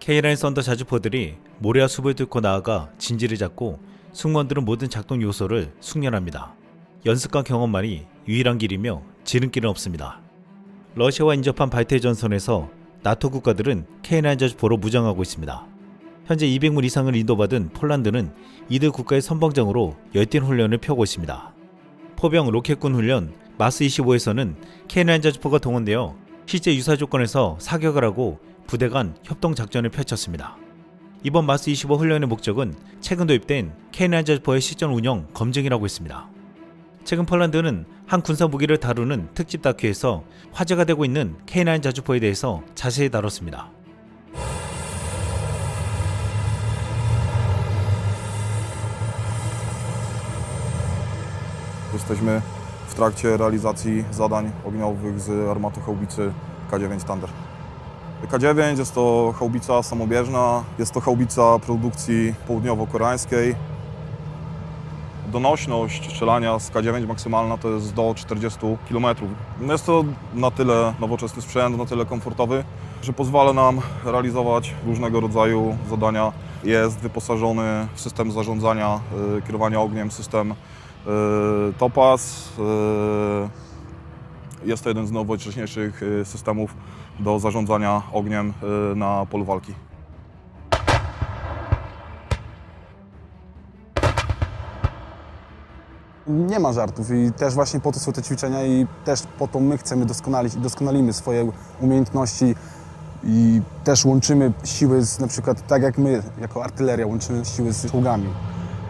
K9 썬더 자주포들이 모래와 숲을 뚫고 나아가 진지를 잡고 승무원들은 모든 작동 요소를 숙련합니다. 연습과 경험만이 유일한 길이며 지름길은 없습니다. 러시아와 인접한 발트해 전선에서 나토 국가들은 K9 자주포로 무장하고 있습니다. 현재 200문 이상을 인도받은 폴란드는 이들 국가의 선봉장으로 열띤 훈련을 펴고 있습니다. 포병 로켓군 훈련 마스25에서는 K9 자주포가 동원되어 실제 유사 조건에서 사격을 하고 부대 간 협동 작전을 펼쳤습니다. 이번 마스25 훈련의 목적은 최근 도입된 K9 자주포의 실전 운영 검증이라고 했습니다. 최근 폴란드는 한 군사 무기를 다루는 특집 다큐에서 화제가 되고 있는 K9 자주포에 대해서 자세히 다뤘습니다. Jesteśmy w trakcie realizacji zadań ogniowych z armatohaubicy K9 Thunder. K9 jest to haubica samobieżna, jest to haubica produkcji południowo-koreańskiej. Donośność strzelania z K9 maksymalna to jest do 40 km. Jest to na tyle nowoczesny sprzęt, na tyle komfortowy, że pozwala nam realizować różnego rodzaju zadania. Jest wyposażony w system zarządzania, kierowania ogniem, system Topaz. Jest to jeden z nowocześniejszych systemów do zarządzania ogniem na polu walki. Nie ma żartów i też właśnie po to są te ćwiczenia i też po to my chcemy doskonalić i doskonalimy swoje umiejętności i też łączymy siły z, na przykład tak jak my jako artyleria łączymy siły z czołgami,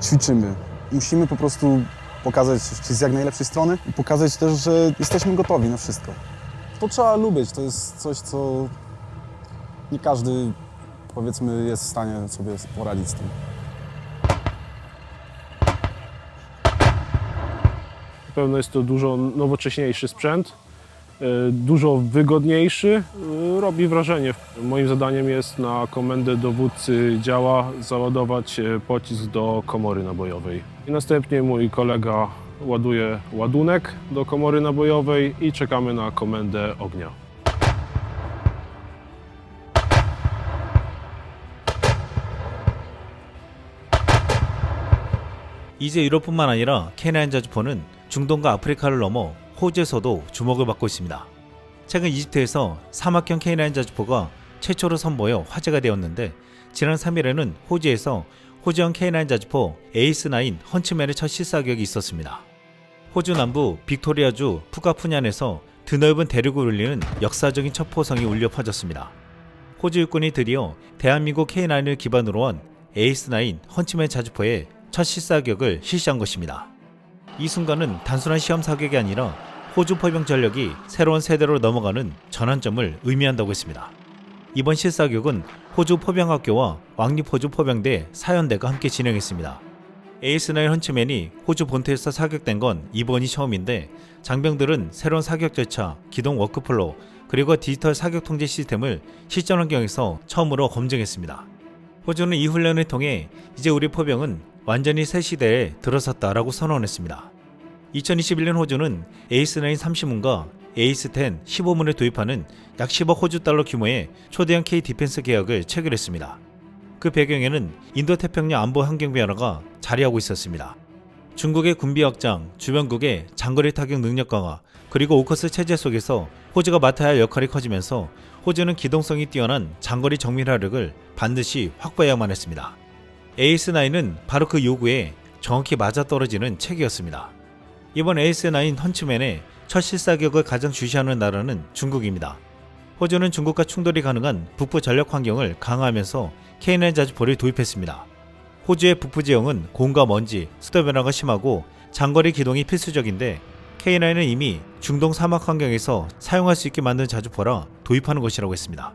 ćwiczymy. Musimy po prostu pokazać się z jak najlepszej strony i pokazać też, że jesteśmy gotowi na wszystko. To trzeba lubić, to jest coś, co nie każdy, powiedzmy, jest w stanie sobie poradzić z tym. Na pewno jest to dużo nowocześniejszy sprzęt, dużo wygodniejszy, robi wrażenie. Moim zadaniem jest na komendę dowódcy działa załadować pocisk do komory nabojowej. I następnie mój kolega ładuje ładunek do komory nabojowej i czekamy na komendę ognia. 이제 유럽뿐만 아니라 K9 자주포는 중동과 아프리카를 넘어 호주에서도 주목을 받고 있습니다. 최근 이집트에서 사막형 K9 자주포가 최초로 선보여 화제가 되었는데 지난 3일에는 호주에서 호주형 K9 자주포 에이스9 헌츠맨의 첫 실사격이 있었습니다. 호주 남부 빅토리아주 푸카푸냔에서 드넓은 대륙을 울리는 역사적인 첫 포성이 울려 퍼졌습니다. 호주 육군이 드디어 대한민국 K9을 기반으로 한 에이스9 헌츠맨 자주포의 첫 실사격을 실시한 것입니다. 이 순간은 단순한 시험 사격이 아니라 호주 포병 전력이 새로운 세대로 넘어가는 전환점을 의미한다고 했습니다. 이번 실사격은 호주 포병학교와 왕립호주 포병대 사연대가 함께 진행했습니다. 에이스9 헌츠맨이 호주 본토에서 사격된 건 이번이 처음인데 장병들은 새로운 사격 절차, 기동 워크플로우, 그리고 디지털 사격 통제 시스템을 실전 환경에서 처음으로 검증했습니다. 호주는 이 훈련을 통해 이제 우리 포병은 완전히 새 시대에 들어섰다라고 선언했습니다. 2021년 호주는 에이스9 30문과 에이스10 15문을 도입하는 약 10억 호주 달러 규모의 초대형 K 디펜스 계약을 체결했습니다. 그 배경에는 인도태평양 안보 환경 변화가 자리하고 있었습니다. 중국의 군비 확장, 주변국의 장거리 타격 능력 강화, 그리고 오커스 체제 속에서 호주가 맡아야 할 역할이 커지면서 호주는 기동성이 뛰어난 장거리 정밀화력을 반드시 확보해야만 했습니다. 에이스9은 바로 그 요구에 정확히 맞아떨어지는 책이었습니다. 이번 에이스9 헌츠맨의 첫 실사격을 가장 주시하는 나라는 중국입니다. 호주는 중국과 충돌이 가능한 북부 전력 환경을 강화하면서 K9 자주포를 도입했습니다. 호주의 북부 지형은 공과 먼지, 습도 변화가 심하고 장거리 기동이 필수적인데 K9은 이미 중동 사막 환경에서 사용할 수 있게 만든 자주포라 도입하는 것이라고 했습니다.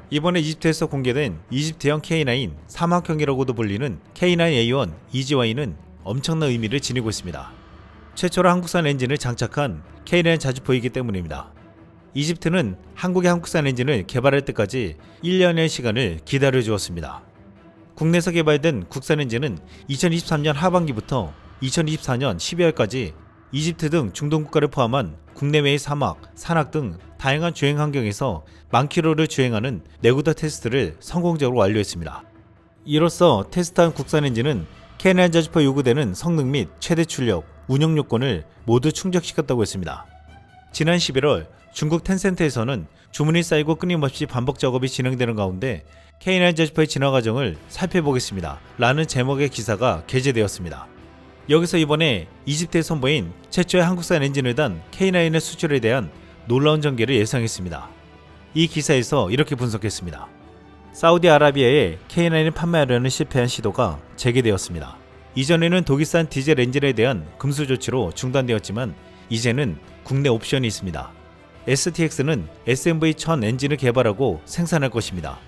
이번에 이집트에서 공개된 이집트형 K9 사막형이라고도 불리는 K9A1 EGY는 엄청난 의미를 지니고 있습니다. 최초로 한국산 엔진을 장착한 K9 자주포이기 때문입니다. 이집트는 한국의 한국산 엔진을 개발할 때까지 1년의 시간을 기다려 주었습니다. 국내에서 개발된 국산 엔진은 2023년 하반기부터 2024년 12월까지 이집트 등 중동 국가를 포함한 국내외의 사막, 산악 등 다양한 주행 환경에서 만 킬로를 주행하는 내구도 테스트를 성공적으로 완료했습니다. 이로써 테스트한 국산 엔진은 K9 자주포에 요구되는 성능 및 최대 출력, 운영 요건을 모두 충족시켰다고 했습니다. 지난 11월 중국 텐센트에서는 주문이 쌓이고 끊임없이 반복 작업이 진행되는 가운데 K9 자주포의 진화 과정을 살펴보겠습니다. 라는 제목의 기사가 게재되었습니다. 여기서 이번에 이집트에 선보인 최초의 한국산 엔진을 단 K9의 수출에 대한 놀라운 전개를 예상했습니다. 이 기사에서 이렇게 분석했습니다. 사우디아라비아에 K9을 판매하려는 실패한 시도가 재개되었습니다. 이전에는 독일산 디젤 엔진에 대한 금수 조치로 중단되었지만 이제는 국내 옵션이 있습니다. STX는 SMV1000 엔진을 개발하고 생산할 것입니다.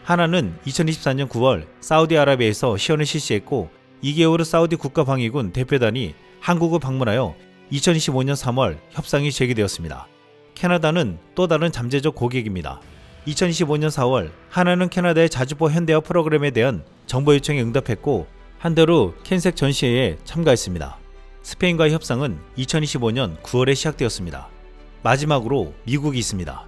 하나는 2024년 9월 사우디아라비아에서 시연을 실시했고 2개월 후 사우디 국가방위군 대표단이 한국을 방문하여 2025년 3월 협상이 재개되었습니다. 캐나다는 또 다른 잠재적 고객입니다. 2025년 4월 하나는 캐나다의 자주포 현대화 프로그램에 대한 정보 요청에 응답했고 한대로 캔색 전시회에 참가했습니다. 스페인과의 협상은 2025년 9월에 시작되었습니다. 마지막으로 미국이 있습니다.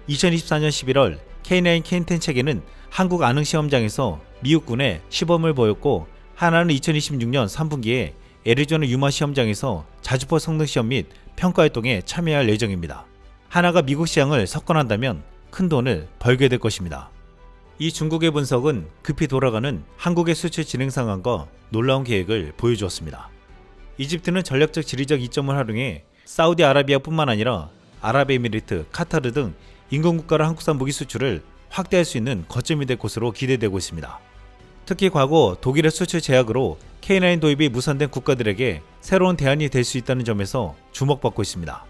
2024년 11월 K9 K10 체계는 한국 안흥 시험장에서 미국군에 시범을 보였고 하나는 2026년 3분기에 애리조나 유마 시험장에서 자주포 성능 시험 및 평가 활동에 참여할 예정입니다. 하나가 미국 시장을 석권한다면 큰 돈을 벌게 될 것입니다. 이 중국의 분석은 급히 돌아가는 한국의 수출 진행 상황과 놀라운 계획을 보여주었습니다. 이집트는 전략적 지리적 이점을 활용해 사우디아라비아뿐만 아니라 아랍에미리트, 카타르 등 인근 국가로 한국산 무기 수출을 확대할 수 있는 거점이 될 것으로 기대되고 있습니다. 특히 과거 독일의 수출 제약으로 K9 도입이 무산된 국가들에게 새로운 대안이 될 수 있다는 점에서 주목받고 있습니다.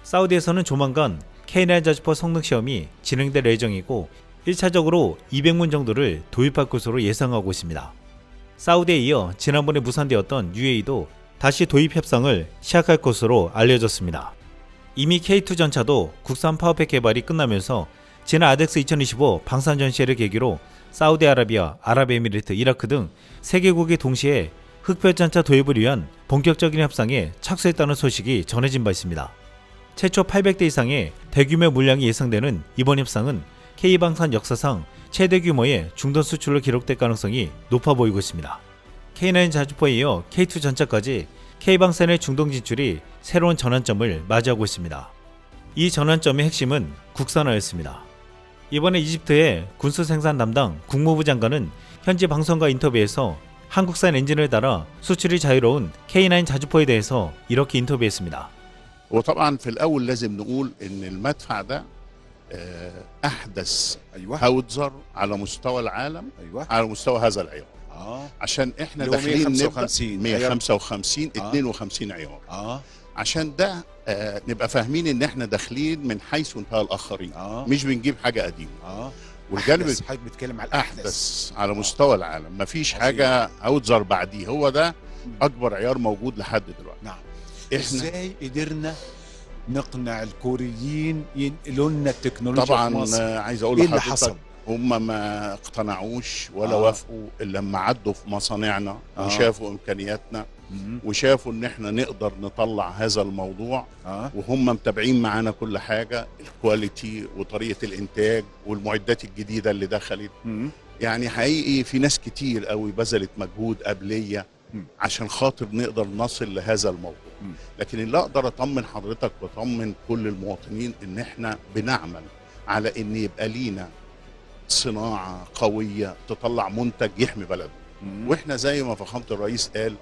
사우디에서는 조만간 K9 자주포 성능 시험이 진행될 예정이고 1차적으로 200문 정도를 도입할 것으로 예상하고 있습니다. 사우디에 이어 지난번에 무산되었던 UAE도 다시 도입 협상을 시작할 것으로 알려졌습니다. 이미 K2 전차도 국산 파워팩 개발이 끝나면서 지난 아덱스 2025 방산 전시회를 계기로 사우디아라비아, 아랍에미리트, 이라크 등 3개국이 동시에 흑별전차 도입을 위한 본격적인 협상에 착수했다는 소식이 전해진 바 있습니다. 최초 800대 이상의 대규모 물량이 예상되는 이번 협상은 K방산 역사상 최대 규모의 중동 수출로 기록될 가능성이 높아 보이고 있습니다. K9 자주포에 이어 K2 전차까지 K방산의 중동 진출이 새로운 전환점을 맞이하고 있습니다. 이 전환점의 핵심은 국산화였습니다. 이번에 이집트의 군수 생산 담당 국무부 장관은 현지 방송과 인터뷰에서 한국산 엔진을 달아 수출이 자유로운 K9 자주포에 대해서 이렇게 인터뷰했습니다. وطبعا في الاول لازم نقول ان المدفع ده احدث هاوتزر على مستوى العالم على مستوى هذا العيار عشان احنا داخلين نبدا 155 52 عيار عشان ده نبقى فاهمين ان احنا داخلين من حيث انتهى الاخرين مش بنجيب حاجه قديمه والجانب حضرتك بتتكلم على احدث على مستوى العالم مفيش حاجه هاوتزر بعديه هو ده اكبر عيار موجود لحد دلوقتي. نعم. ازاي قدرنا نقنع الكوريين ينقلوا لنا التكنولوجيا طبعا في مصر؟ عايز اقول ايه اللي لحضرتك حصل؟ هم ما اقتنعوش ولا وافقوا الا لما عدوا في مصانعنا وشافوا امكانياتنا وشافوا ان احنا نقدر نطلع هذا الموضوع وهم متابعين معانا كل حاجه الكواليتي وطريقه الانتاج والمعدات الجديده اللي دخلت يعني حقيقي في ناس كتير قوي بذلت مجهود قبليه عشان خاطر نقدر نصل لهذا الموضوع لكن اللي اقدر اطمن حضرتك واطمن كل المواطنين ان احنا بنعمل على ان يبقى لينا صناعه قويه تطلع منتج يحمي بلدنا واحنا زي ما فخامه الرئيس قال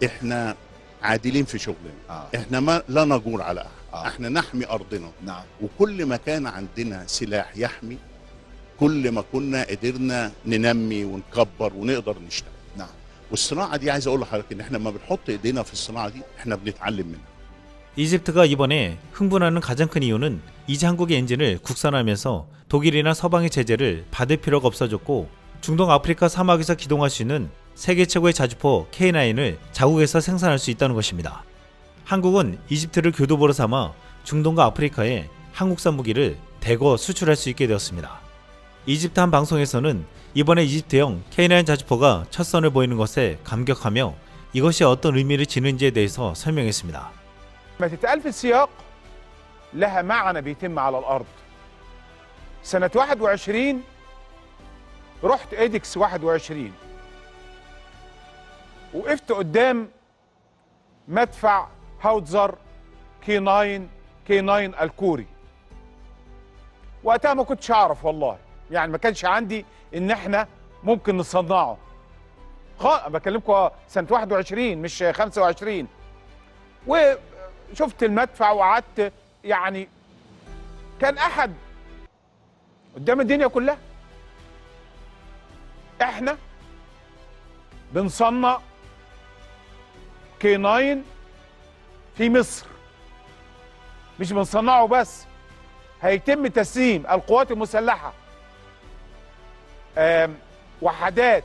احنا عادلين في شغلنا احنا ما لا نجور على احد احنا نحمي ارضنا نعم. وكل ما كان عندنا سلاح يحمي كل ما كنا قدرنا ننمي ونكبر ونقدر نشتغل. نعم. والصناعه دي عايز اقول لحضرتك ان احنا لما بنحط ايدينا في الصناعه دي احنا بنتعلم منها. 이집트가 이번에 흥분하는 가장 큰 이유는 이제 한국의 엔진을 국산화하면서 독일이나 서방의 제재를 받을 필요가 없어졌고 중동 아프리카 사막에서 기동할 수 있는 세계 최고의 자주포 K9을 자국에서 생산할 수 있다는 것입니다. 한국은 이집트를 교두보로 삼아 중동과 아프리카에 한국산 무기를 대거 수출할 수 있게 되었습니다. 이집트 한 방송에서는 이번에 이집트형 K9 자주포가 첫 선을 보이는 것에 감격하며 이것이 어떤 의미를 지는지에 대해서 설명했습니다. ما تتقال في السياق لها معنى بيتم على الأرض. سنة 21 رحت إيدكس 21 وقفت قدام مدفع هاوتزر كي 9 الكوري. وقتها ما كنتش أعرف والله، يعني ما كانش عندي إن إحنا ممكن نصنعه. بكلمكم سنة 21 مش 25. وشفت المدفع وقعدت، يعني كان أحد قدام الدنيا كلها احنا بنصنع كي 9 في مصر، مش بنصنعه بس، هيتم تسليم القوات المسلحة وحدات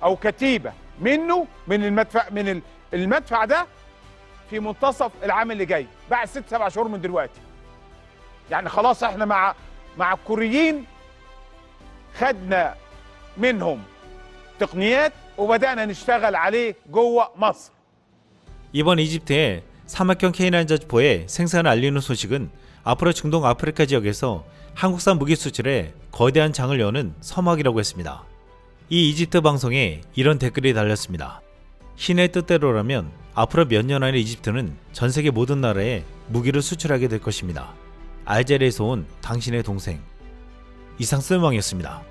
او كتيبة منه، من المدفع ده في منتصف العام اللي جاي، بعد 6-7 شهور من دلوقتي. يعني خلاص احنا مع الكوريين خدنا منهم تقنيات وبدأنا نشتغل عليه جوه مصر. 이번 이집트의 사막형 K9 저주포의 생산을 알리는 소식은 앞으로 중동 아프리카 지역에서 한국산 무기 수출에 거대한 장을 여는 서막이라고 했습니다. 이 이집트 방송에 이런 댓글이 달렸습니다. 신의 뜻대로라면 앞으로 몇 년 안에 이집트는 전 세계 모든 나라에 무기를 수출하게 될 것입니다. 알제리에서 온 당신의 동생. 이상 쓸망이었습니다.